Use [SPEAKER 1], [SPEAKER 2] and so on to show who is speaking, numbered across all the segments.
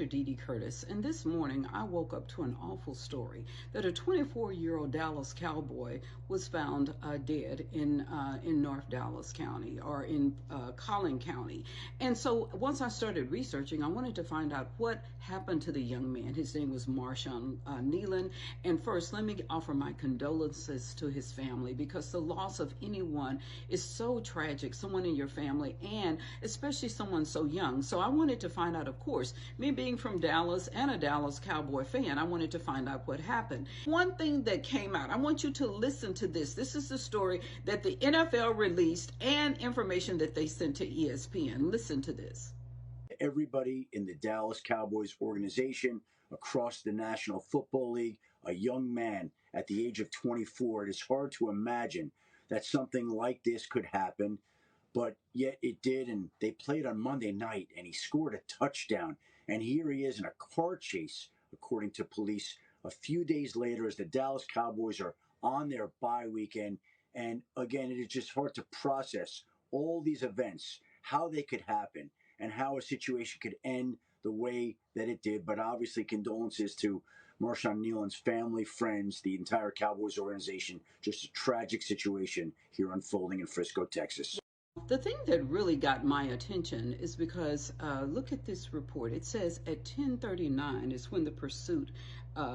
[SPEAKER 1] Dee Curtis, and this morning I woke up to an awful story that a 24-year-old Dallas cowboy was found dead in North Dallas County, or in Collin County. And so once I started researching, I wanted to find out what happened to the young man. His name was Marshawn Kneeland. And first, let me offer my condolences to his family, because the loss of anyone is so tragic, someone in your family, and especially someone so young. So I wanted to find out, of course, me being from Dallas and a Dallas Cowboy fan, I wanted to find out what happened. One thing that came out, I want you to listen to this. This is the story that the NFL released and information that they sent to ESPN. Listen to this.
[SPEAKER 2] Everybody in the Dallas Cowboys organization, across the National Football League, a young man at the age of 24, it is hard to imagine that something like this could happen, but yet it did. And they played on Monday night, and he scored a touchdown. And here he is in a car chase, according to police, a few days later, as the Dallas Cowboys are on their bye weekend. And again, it is just hard to process all these events, how they could happen, and how a situation could end the way that it did. But obviously, condolences to Marshawn Kneeland's family, friends, the entire Cowboys organization. Just a tragic situation here unfolding in Frisco, Texas.
[SPEAKER 1] The thing that really got my attention is because look at this report. It says at 10:39 is when the pursuit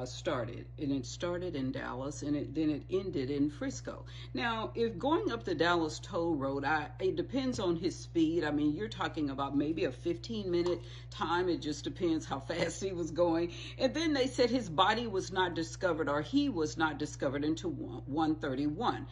[SPEAKER 1] started, and it started in Dallas, and then it ended in Frisco. Now, if going up the Dallas toll road, it depends on his speed. I mean, you're talking about maybe a 15-minute time. It just depends how fast he was going. And then they said his body was not discovered, or he was not discovered until 1:31.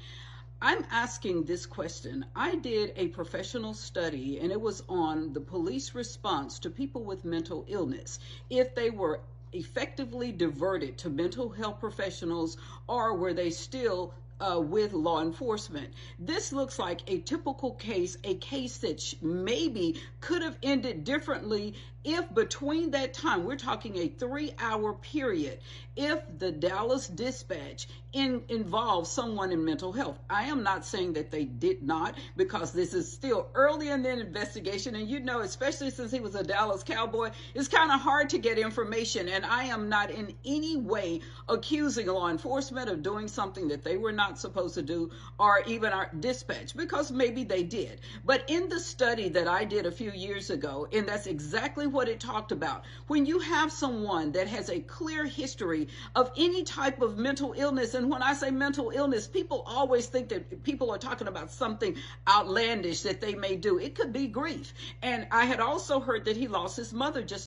[SPEAKER 1] I'm asking this question. I did a professional study, and it was on the police response to people with mental illness, if they were effectively diverted to mental health professionals, or were they still with law enforcement. This looks like a typical case, a case that maybe could have ended differently if between that time, we're talking a 3-hour period, if the Dallas dispatch involved someone in mental health. I am not saying that they did not, because this is still early in the investigation, and you know, especially since he was a Dallas Cowboy, it's kind of hard to get information, and I am not in any way accusing law enforcement of doing something that they were not supposed to do, or even our dispatch, because maybe they did. But in the study that I did a few years ago, and that's exactly what it talked about, when you have someone that has a clear history of any type of mental illness, and when I say mental illness, people always think that people are talking about something outlandish that they may do. It could be grief. And I had also heard that he lost his mother just